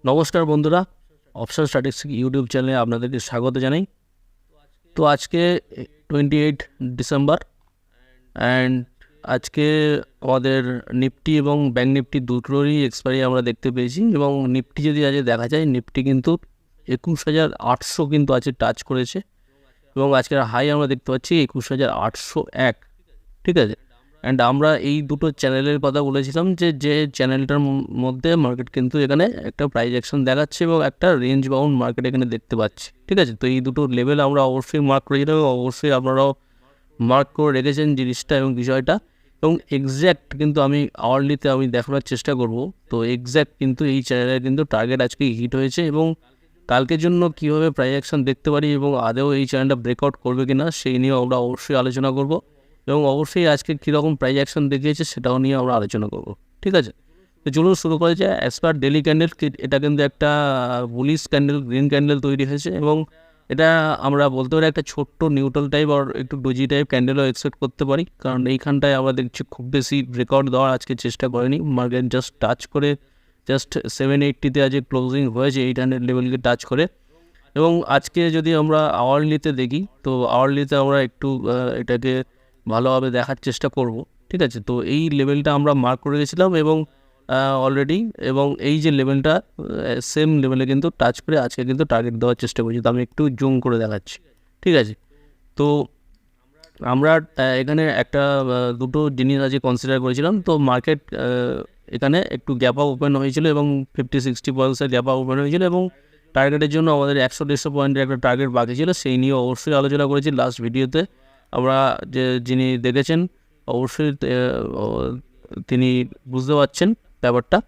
নমস্কার বন্ধুরা, option strategic YouTube চ্যানেলে আপনাদেরকে স্বাগত জানাই। তো আজকে 28 ডিসেম্বর অ্যান্ড আজকে আমাদের নিফটি এবং ব্যাঙ্ক নিফটি দুটোরই এক্সপায়ারি আমরা দেখতে পেয়েছি। এবং নিফটি যদি আজকে দেখা যায়, নিফটি কিন্তু 21,800 কিন্তু আজকে টাচ করেছে এবং আজকের হাই আমরা দেখতে পাচ্ছি 21,801। ঠিক আছে, অ্যান্ড আমরা এই দুটো চ্যানেলের কথা বলেছিলাম যে চ্যানেলটার মধ্যে মার্কেট কিন্তু এখানে একটা প্রাইস অ্যাকশন দেখাচ্ছে এবং একটা রেঞ্জ বাউন্ড মার্কেট এখানে দেখতে পাচ্ছি। ঠিক আছে, তো এই দুটো লেভেল আমরা অবশ্যই মার্ক করেছিলাম এবং অবশ্যই আপনারাও মার্ক করে রেখেছেন জিনিসটা এবং বিষয়টা। এবং এক্স্যাক্ট কিন্তু আমি আওয়ারলিতে আমি দেখানোর চেষ্টা করব। তো এক্স্যাক্ট কিন্তু এই চ্যানেলের কিন্তু টার্গেট আজকে হিট হয়েছে এবং কালকের জন্য কীভাবে প্রাইস অ্যাকশন দেখতে পারি এবং আদৌ এই চ্যানেলটা ব্রেকআউট করবে কিনা সেই নিয়ে আমরা অবশ্যই আলোচনা করব। এবং অবশ্যই আজকে কীরকম প্রাইস অ্যাকশন দেখিয়েছে সেটাও নিয়ে আমরা আলোচনা করব। ঠিক আছে, তো চলুন শুরু করা যায়। অ্যাজ পার ডেলি ক্যান্ডেল, এটা কিন্তু একটা বুলিশ ক্যান্ডেল, গ্রিন ক্যান্ডেল তৈরি হয়েছে এবং এটা আমরা বলতে পারি একটা ছোট্ট নিউট্রাল টাইপ আর একটু ডোজি টাইপ ক্যান্ডেলও এক্সপেক্ট করতে পারি, কারণ এইখানটায় আমরা দেখছি খুব বেশি ব্রেকআউট দেওয়ার আজকে চেষ্টা করেনি। মার্কেট জাস্ট টাচ করে জাস্ট 780-তে আজকে ক্লোজিং হয়েছে 800 লেভেলকে টাচ করে। এবং আজকে যদি আমরা আওয়ারলিতে দেখি, তো আওয়ারলিতে আমরা একটু এটাকে ভালোভাবে দেখার চেষ্টা করব। ঠিক আছে, তো এই লেভেলটা আমরা মার্ক করে গেছিলাম এবং অলরেডি, এবং এই যে লেভেলটা সেম লেভেলে কিন্তু টাচ করে আজকে কিন্তু টার্গেট দেওয়ার চেষ্টা করছি। তো আমি একটু জুম করে দেখাচ্ছি। ঠিক আছে, তো আমরা এখানে একটা দুটো জিনিস আজকে কনসিডার করেছিলাম। তো মার্কেট এখানে একটু গ্যাপ আপ ওপেন হয়েছিল এবং 50-60 পয়েন্টসের গ্যাপ আপ ওপেন হয়েছিল এবং টার্গেটের জন্য আমাদের 100-150 পয়েন্টের একটা টার্গেট বাকি ছিল, সেই নিয়ে অবশ্যই আলোচনা করেছি লাস্ট ভিডিওতে। আমরা যিনি দেখেছেন অবশ্যই তিনি বুঝতে পারছেন ব্যাপারটা।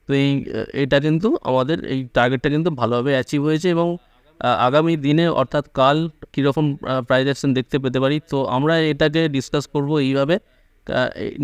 তো এইটা কিন্তু আমাদের এই টার্গেটটা কিন্তু ভালোভাবে অ্যাচিভ হয়েছে এবং আগামী দিনে অর্থাৎ কাল কীরকম প্রাইস অ্যাকশন দেখতে পেতে পারি, তো আমরা এটাকে ডিসকাস করব এইভাবে।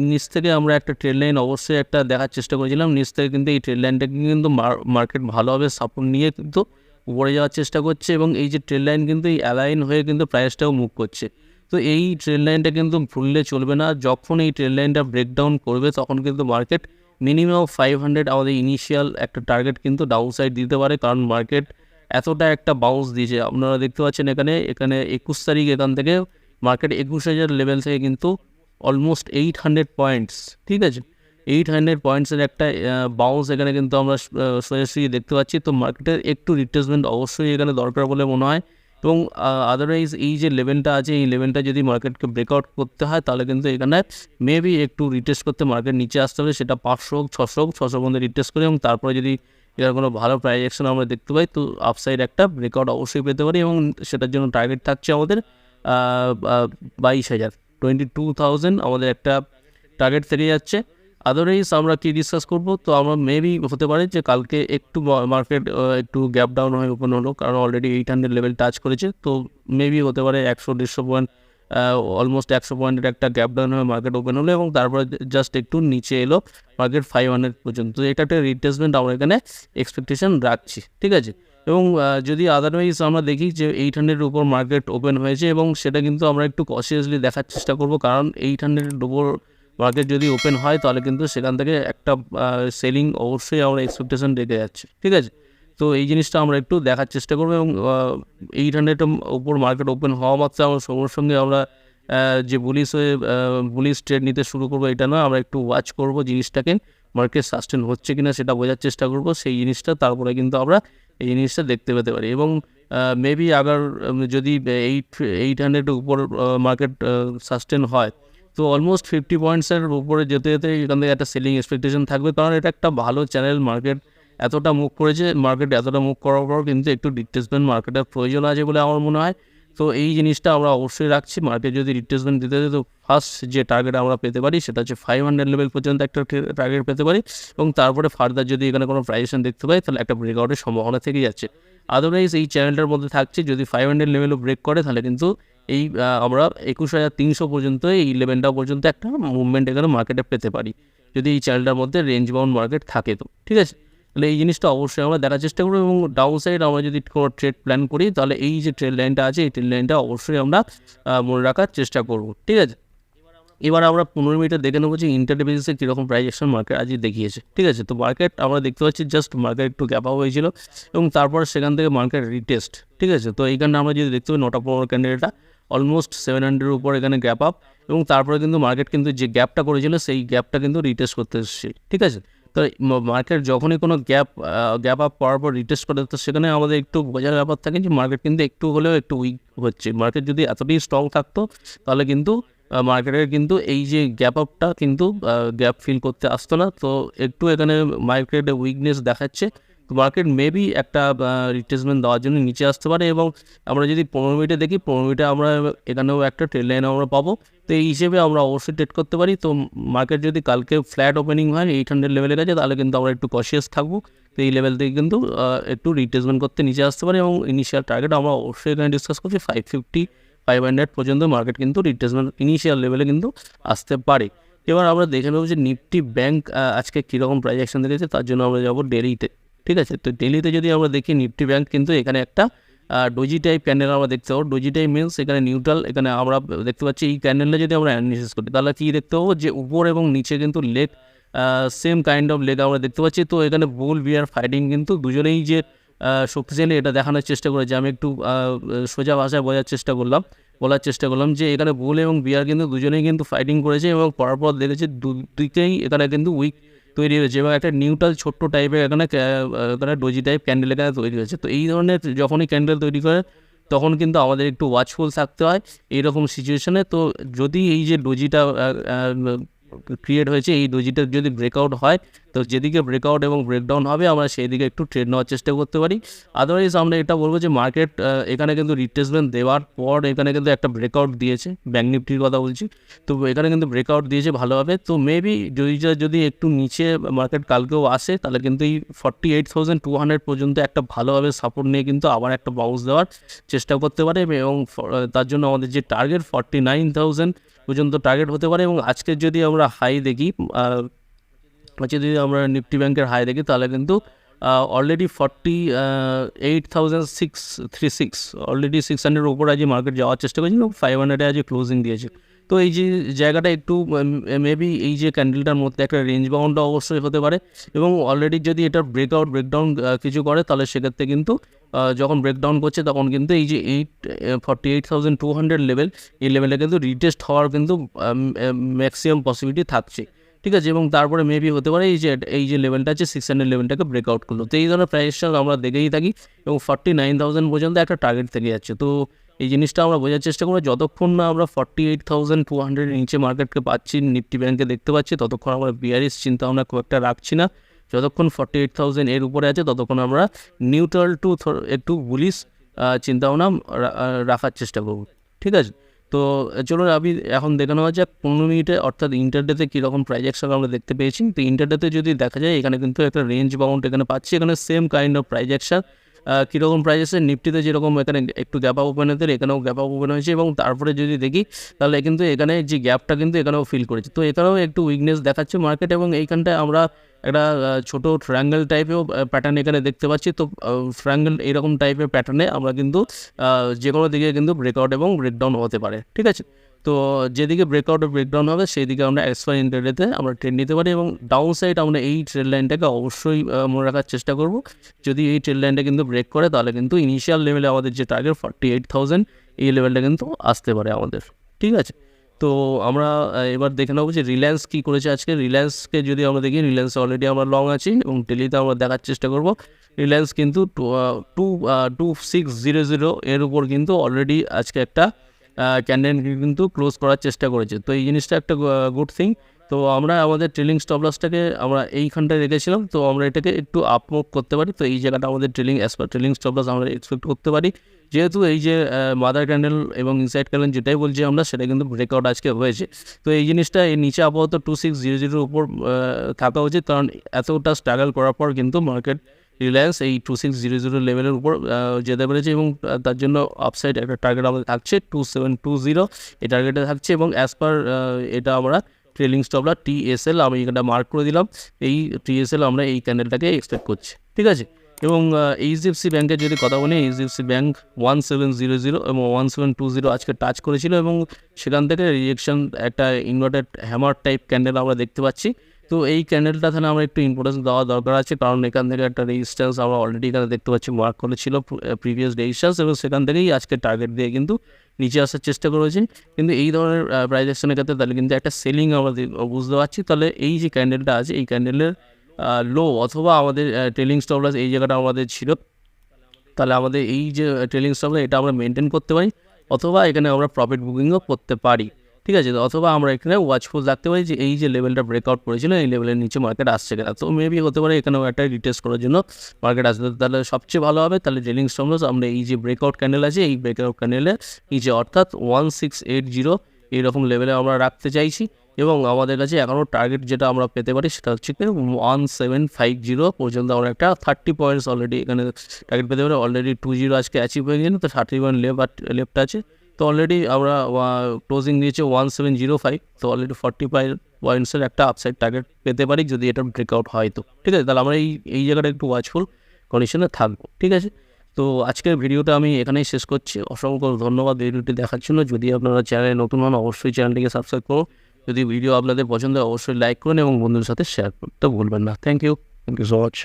নিচ থেকে আমরা একটা ট্রেড লাইন অবশ্যই একটা দেখার চেষ্টা করেছিলাম। নিচ থেকে কিন্তু এই ট্রেড লাইনটাকে কিন্তু মার্কেট ভালোভাবে সাপোর্ট নিয়ে কিন্তু উপরে যাওয়ার চেষ্টা করছে এবং এই যে ট্রেড লাইন কিন্তু এই অ্যালাইন হয়ে কিন্তু প্রাইসটাও মুভ করছে। তো এই ট্রেড লাইনটা কিন্তু ভুললে চলবে না। যখন এই ট্রেড লাইনটা ব্রেকডাউন করবে তখন কিন্তু মার্কেট মিনিমাম 500 আমাদের ইনিশিয়াল একটা টার্গেট কিন্তু ডাউন সাইড দিতে পারে, কারণ মার্কেট এতটা একটা বাউন্স দিয়েছে। আপনারা দেখতে পাচ্ছেন এখানে 21 তারিখ এখান থেকে মার্কেট 21,000 লেভেল থেকে কিন্তু অলমোস্ট 800 পয়েন্টস, ঠিক আছে, 800 পয়েন্টসের একটা বাউন্স এখানে কিন্তু আমরা সোজাসুজি দেখতে পাচ্ছি। তো মার্কেটের একটু রিট্রেসমেন্ট অবশ্যই এখানে দরকার বলে মনে হয় এবং আদারওয়াইজ এই যে লেভেলটা আছে এই লেভেলটা যদি মার্কেটকে ব্রেকআউট করতে হয় তাহলে কিন্তু এখানে মেবি একটু রিটেস্ট করতে মার্কেট নিচে আসতে হবে, সেটা 500 হোক 600 হোক, 600 মধ্যে রিটেস্ট করে এবং তারপরে যদি এর কোনো ভালো প্রাইস অ্যাকশন আমরা দেখতে পাই তো আপসাইড একটা ব্রেকআউট অবশ্যই পেতে পারি এবং সেটার জন্য টার্গেট থাকছে আমাদের 22,000, 22,000 আমাদের একটা টার্গেট থেকে যাচ্ছে। আদারওয়াইজ আমরা কি ডিসকাস করব, তো আমরা মেবি হতে পারে যে কালকে একটু মার্কেট একটু গ্যাপ ডাউন হয়ে ওপেন হলো, কারণ অলরেডি 800 লেভেল টাচ করেছে। তো মেবি হতে পারে 100-150 পয়েন্ট, অলমোস্ট 100 পয়েন্টের একটা গ্যাপ ডাউন হয়ে মার্কেট ওপেন হলো এবং তারপরে জাস্ট একটু নিচে এলো মার্কেট 500 পর্যন্ত। তো এটা একটা রিট্রেসমেন্ট আমরা এখানে এক্সপেকটেশন রাখছি। ঠিক আছে, এবং যদি আদারওয়াইজ আমরা দেখি যে 800-এর উপর মার্কেট ওপেন হয়েছে এবং সেটা কিন্তু আমরা একটু কনসিয়াসলি দেখার চেষ্টা করব, কারণ 800-এর উপর মার্কেট যদি ওপেন হয় তাহলে কিন্তু সেখান থেকে একটা সেলিং অবশ্যই আমরা এক্সপেকটেশন রেখে যাচ্ছি। ঠিক আছে, তো এই জিনিসটা আমরা একটু দেখার চেষ্টা করবো এবং 800-এর উপর মার্কেট ওপেন হওয়া মাত্র আমরা সঙ্গে সঙ্গে আমরা যে বুলিশ ট্রেড নিতে শুরু করবো এটা নয়, আমরা একটু ওয়াচ করব জিনিসটাকে, মার্কেট সাস্টেন হচ্ছে কিনা সেটা বোঝার চেষ্টা করব, সেই জিনিসটা তারপরে কিন্তু আমরা এই জিনিসটা দেখতে পেতে পারি। এবং মেবি আগার যদি 800-এর উপর মার্কেট সাস্টেন হয় তো অলমোস্ট 50 পয়েন্টসের উপরে যেতে যেতে এখান থেকে একটা সেলিং এক্সপেকটেশন থাকবে, কারণ এটা একটা ভালো চ্যানেল। মার্কেট এতটা মুভ করেছে, মার্কেট এতটা মুভ করার পর কিন্তু একটু রিট্রেসমেন্ট মার্কেটের প্রয়োজন আছে বলে আমার মনে হয়। তো এই জিনিসটা আমরা অবশ্যই রাখছি। মার্কেট যদি রিট্রেসমেন্ট দিতে তো ফার্স্ট যে টার্গেট আমরা পেতে পারি সেটা হচ্ছে 500 লেভেল পর্যন্ত একটা টার্গেট পেতে পারি এবং তারপরে ফার্দার যদি এখানে কোনো প্রাইসেশন দেখতে পাই তাহলে একটা ব্রেকআউটের সম্ভাবনা থেকে যাচ্ছে। আদারওয়াইজ এই চ্যানেলটার মধ্যে থাকছে যদি 500 লেভেলও ব্রেক করে তাহলে কিন্তু এই আমরা 21,300 পর্যন্ত এই লেভেলটা পর্যন্ত একটা মুভমেন্ট এখানে মার্কেটে পেতে পারি যদি এই চ্যানেলটার মধ্যে রেঞ্জ বাউন্ড মার্কেট থাকে। তো ঠিক আছে, তাহলে এই জিনিসটা অবশ্যই আমরা দেখার চেষ্টা করবো এবং ডাউন সাইড আমরা যদি কোনো ট্রেড প্ল্যান করি তাহলে এই যে ট্রেড লাইনটা আছে এই ট্রেড লাইনটা অবশ্যই আমরা মনে রাখার চেষ্টা করব। ঠিক আছে, এবার আমরা 15 মিনিটে দেখে নেবো যে ইন্টারডে বেসিসে কীরকম প্রাইস অ্যাকশন মার্কেট আজকে দেখিয়েছে। ঠিক আছে, তো মার্কেট আমরা দেখতে পাচ্ছি জাস্ট মার্কেট একটু গ্যাপ আপ হয়েছিল এবং তারপর সেখান থেকে মার্কেট রিটেস্ট। ঠিক আছে, তো এইখানে আমরা যদি দেখতে পাই 9টা 15 ক্যান্ডেলটা অলমোস্ট 700-এর উপর এখানে গ্যাপ আপ এবং তারপরে কিন্তু মার্কেট কিন্তু যে গ্যাপটা করেছিল সেই গ্যাপটা কিন্তু রিটেস্ট করতে এসেছে। ঠিক আছে, তো মার্কেট যখনই কোনো গ্যাপ আপ করার পর রিটেস্ট করে, তো সেখানে আমাদের একটু বোঝার ব্যাপার থাকে যে মার্কেট কিন্তু একটু হলেও একটু উইক হচ্ছে। মার্কেট যদি এতটাই স্ট্রং থাকতো তাহলে কিন্তু মার্কেটের কিন্তু এই যে গ্যাপ আপটা কিন্তু গ্যাপ ফিল করতে আসতো না। তো একটু এখানে মার্কেটে উইকনেস দেখাচ্ছে, তো মার্কেট মেবি একটা রিট্রেসমেন্ট দেওয়ার জন্য নিচে আসতে পারে। এবং আমরা যদি 15 মিনিটে দেখি, 15 মিনিটে আমরা এখানেও একটা ট্রেড লাইন আমরা পাবো, তো এই হিসেবে আমরা অবশ্যই ট্রেড করতে পারি। তো মার্কেট যদি কালকে ফ্ল্যাট ওপেনিং হয় 800 লেভেলের কাছে, তাহলে কিন্তু আমরা একটু কশিয়াস থাকবো। তো এই লেভেল থেকে কিন্তু একটু রিট্রেসমেন্ট করতে নিচে আসতে পারে এবং ইনিশিয়াল টার্গেট আমরা অবশ্যই এখানে ডিসকাস করছি 550-500 পর্যন্ত মার্কেট কিন্তু রিট্রেসমেন্ট ইনিশিয়াল লেভেলে কিন্তু আসতে পারে। এবার আমরা দেখে নেবো যে নিফটি ব্যাংক আজকে কীরকম প্রাইস অ্যাকশন দেখেছে, তার জন্য আমরা যাবো ডেলিতে। ঠিক আছে, তো ডেলিতে যদি আমরা দেখি নিফটি ব্যাংক কিন্তু এখানে একটা ডোজি টাইপ ক্যান্ডেল আমরা দেখতে পাবো। ডোজি টাইপ মিনস এখানে নিউট্রাল, এখানে আমরা দেখতে পাচ্ছি এই ক্যান্ডেলটা যদি আমরা অ্যানালিসিস করি তাহলে কী দেখতে পাবো যে উপর এবং নিচে কিন্তু leg same kind of leg আমরা দেখতে পাচ্ছি। তো এখানে বুল বিয়ার ফাইটিং কিন্তু দুজনেই যে শক্তিশালী এটা দেখানোর চেষ্টা করেছে। আমি একটু সোজা ভাষায় বলার চেষ্টা করলাম যে এখানে বুল এবং বিয়ার কিন্তু দুজনেই কিন্তু ফাইটিং করেছে এবং পরপর দেখেছে দুইকেই এখানে কিন্তু উইক তৈরি হয়েছে এবং একটা নিউট্রাল ছোট্ট টাইপের এখানে ডোজি টাইপ ক্যান্ডেল এখানে তৈরি হয়েছে। তো এই ধরনের যখনই ক্যান্ডেল তৈরি করে তখন কিন্তু আমাদের একটু ওয়াচফুল থাকতে হয় এইরকম সিচুয়েশনে। তো যদি এই যে ডোজিটা ক্রিয়েট হয়েছে, এই ডোজিটা যদি ব্রেকআউট হয়, তো যেদিকে ব্রেকআউট এবং ব্রেকডাউন হবে আমরা সেই দিকে একটু ট্রেড নেওয়ার চেষ্টা করতে পারি। আদারওয়াইজ আমরা এটা বলবো যে মার্কেট এখানে কিন্তু রিট্রেসমেন্ট দেওয়ার পর এখানে কিন্তু একটা ব্রেকআউট দিয়েছে, ব্যাঙ্ক নিফটির কথা বলছি। তো এখানে কিন্তু ব্রেকআউট দিয়েছে ভালোভাবে। তো মেবি যদি একটু নিচে মার্কেট কালকেও আসে তাহলে কিন্তু এই 48,200 পর্যন্ত একটা ভালোভাবে সাপোর্ট নিয়ে কিন্তু আবার একটা বাউন্স দেওয়ার চেষ্টা করতে পারে এবং তার জন্য আমাদের যে টার্গেট 49,000 পর্যন্ত টার্গেট হতে পারে। এবং আজকের যদি আমরা হাই দেখি, যদি আমরা নিফটি ব্যাংকের হাই দেখি তাহলে কিন্তু অলরেডি 48,636 অলরেডি 600-এর ওপর আজকে মার্কেট যাওয়ার চেষ্টা করেছিল এবং 500-এ আজকে ক্লোজিং দিয়েছে। তো এই যে জায়গাটা একটু মেবি এই যে ক্যান্ডেলটার মধ্যে একটা রেঞ্জ বাউন্ডটা অবশ্যই হতে পারে এবং অলরেডি যদি এটা ব্রেকডাউন কিছু করে তাহলে সেক্ষেত্রে কিন্তু যখন ব্রেকডাউন করছে তখন কিন্তু এই যে 48,200 লেভেল, এই লেভেলে কিন্তু রিটেস্ট হওয়ার কিন্তু ম্যাক্সিমাম পসিবিলিটি থাকছে। ঠিক আছে, এবং তারপরে মেবি হতে পারে এই যে লেভেলটা আছে 600 লেভেলটাকে ব্রেকআউট করলো। তো এই ধরনের প্রাইসটা আমরা দেখেই থাকি এবং 49,000 পর্যন্ত একটা টার্গেট থেকে যাচ্ছে। তো এই জিনিসটা আমরা বোঝার চেষ্টা করবো, যতক্ষণ না আমরা 48,200 নিচে মার্কেটকে পাচ্ছি, নিফটি ব্যাংকে দেখতে পাচ্ছি, ততক্ষণ আমরা বিয়ারিশ চিন্তা আমরা খুব একটা রাখছি না। যতক্ষণ 48,000 এর উপরে আছে ততক্ষণ আমরা নিউট্রাল টু একটু বুলিশ চিন্তাভাবনা রাখার চেষ্টা করব। ঠিক আছে, তো চলুন আমি এখন দেখানো হয় যাক 15 মিনিটে অর্থাৎ ইন্টারডেতে কীরকম প্রাইস অ্যাকশন আমরা দেখতে পেয়েছি। তো ইন্টারডেতে যদি দেখা যায় এখানে কিন্তু একটা রেঞ্জ বাউন্ড এখানে পাচ্ছি, এখানে same kind of price action. কীরকম প্রাইস আছে নিফটিতে যেরকম এখানে একটু গ্যাপ আপ ওপেন হতে, এখানেও গ্যাপ আপ ওপেন হয়েছে এবং তারপরে যদি দেখি তাহলে কিন্তু এখানে যে গ্যাপটা কিন্তু এখানেও ফিল করেছে। তো এখানেও একটু উইকনেস দেখাচ্ছে মার্কেট এবং এইখানটায় আমরা একটা ছোটো ট্রায়াঙ্গেল টাইপের প্যাটার্ন এখানে দেখতে পাচ্ছি। তো ট্রায়াঙ্গেল এরকম টাইপের প্যাটার্নে আমরা কিন্তু যে কোনো দিকে কিন্তু ব্রেকআউট এবং ব্রেকডাউন হতে পারে। ঠিক আছে, তো যেদিকে ব্রেকআউট ব্রেকডাউন হবে সেই দিকে আমরা এক্সপায়ার ইন্টারডেতে আমরা ট্রেড নিতে পারি এবং ডাউন সাইড আমরা এই ট্রেড লাইনটাকে অবশ্যই মনে রাখার চেষ্টা করব। যদি এই ট্রেড লাইনটা কিন্তু ব্রেক করে তাহলে কিন্তু ইনিশিয়াল লেভেলে আমাদের যে টার্গেট 48,000 এই লেভেলটা কিন্তু আসতে পারে আমাদের। ঠিক আছে, তো আমরা এবার দেখে নেবো যে রিলায়েন্স কী করেছে আজকে। রিলায়েন্সকে যদি আমরা দেখি, রিলায়েন্স অলরেডি আমরা লং আছি এবং ডেলিতে আমরা দেখার চেষ্টা করব। রিলায়েন্স কিন্তু 2600 এর উপর কিন্তু অলরেডি আজকে একটা ক্যান্ডেল কিন্তু ক্লোজ করার চেষ্টা করেছে। তো এই জিনিসটা একটা গুড থিং। তো আমরা আমাদের ট্রেলিং স্টপ লসটাকে আমরা এইখানটায় রেখেছিলাম, তো আমরা এটাকে একটু আপমুভ করতে পারি। তো এই জায়গাটা আমাদের ট্রেলিং স্টপ লস আমরা এক্সপেক্ট করতে পারি, যেহেতু এই যে মাদার ক্যান্ডেল এবং ইনসাইড ক্যান্ডেল যেটাই বলছি আমরা সেটা কিন্তু ব্রেকআউট আজকে হয়েছে। তো এই জিনিসটা এর নিচে আপাতত 2600-এর উপর থাকা উচিত, কারণ এতটা স্ট্রাগল করার পর কিন্তু মার্কেট রিলায়েন্স এই 2600 লেভেলের উপর যেতে পেরেছে এবং তার জন্য আপসাইড একটা টার্গেট আমাদের থাকছে 2720 এই টার্গেটে থাকছে এবং অ্যাজ পার এটা আমরা ট্রেলিং স্টপলার TSL আমি এখানটা মার্ক করে দিলাম। এই TSL আমরা এই ক্যান্ডেলটাকে এক্সপেক্ট করছি। ঠিক আছে, এবং এইচডিএফসি ব্যাংকের যদি কথা বলি, এইচডিএফসি ব্যাংক 1700 এবং 1720 আজকে টাচ করেছিল এবং সেখান থেকে রিজেকশন একটা ইনভার্টেড হ্যামার টাইপ ক্যান্ডেল আমরা দেখতে পাচ্ছি। তো এই ক্যান্ডেলটা তাহলে আমরা একটু ইম্পর্টেন্স দেওয়া দরকার আছে, কারণ এখান থেকে একটা রেজিস্ট্যান্স আমরা অলরেডি এখানে দেখতে পাচ্ছি মার্ক করেছিল প্রিভিয়াস রেজিস্ট্যান্স, এবং সেখান থেকেই আজকে টার্গেট দিয়ে কিন্তু নিচে আসার চেষ্টা করেছি। কিন্তু এই ধরনের প্রাইস অ্যাকশনের ক্ষেত্রে তাহলে কিন্তু একটা সেলিং আমরা বুঝতে পারছি। তাহলে এই যে ক্যান্ডেলটা আছে, এই ক্যান্ডেলের লো অথবা আমাদের ট্রেলিং স্টপ লস এই জায়গাটা আমাদের ছিল, তাহলে আমাদের এই যে ট্রেলিং স্টপ লস এটা আমরা মেনটেন করতে পারি, অথবা এখানে আমরা প্রফিট বুকিংও করতে পারি, ঠিক আছে। অথবা আমরা এখানে ওয়াচফুল রাখতে পারি যে এই যে লেভেলটা ব্রেকআউট করেছিল এই লেভেলের নিচে মার্কেট আসছে কিনা। তো মেবি হতে পারে এখানেও একটা রিটেস্ট করার জন্য মার্কেট আসবে, তাহলে সবচেয়ে ভালো হবে তাহলে ট্রেলিং স্টপ লস আমরা এই যে ব্রেকআউট ক্যান্ডেল আছে এই ব্রেকআউট ক্যান্ডেলের নিচে অর্থাৎ 1680 এইরকম লেভেলে আমরা রাখতে চাইছি। এবং আমাদের কাছে এখনও টার্গেট যেটা আমরা পেতে পারি সেটা হচ্ছে 1750 পর্যন্ত আমরা একটা 30 পয়েন্টস অলরেডি এখানে টার্গেট পেতে পারি। অলরেডি 20 আজকে অ্যাচিভ হয়ে গেছে, তো 30 পয়েন্ট লেফট আছে। তো অলরেডি আমরা ক্লোজিং দিয়েছে 1705, তো অলরেডি 45 পয়েন্টসের একটা আপসাইড টার্গেট পেতে পারি যদি এটা ব্রেকআউট হয়। তো ঠিক আছে, তাহলে আমরা এই জায়গাটা একটু ওয়াচফুল কন্ডিশনে থাকবো, ঠিক আছে। তো আজকের ভিডিওটা আমি এখানেই শেষ করছি। অসংখ্য ধন্যবাদ ভিডিওটি দেখার জন্য। যদি আপনারা চ্যানেলে নতুন হন অবশ্যই চ্যানেলটিকে সাবস্ক্রাইব করুন। যদি ভিডিও আপনাদের পছন্দ হয় অবশ্যই লাইক করুন এবং বন্ধুদের সাথে শেয়ার করতে ভুলবেন না। Thank you so much.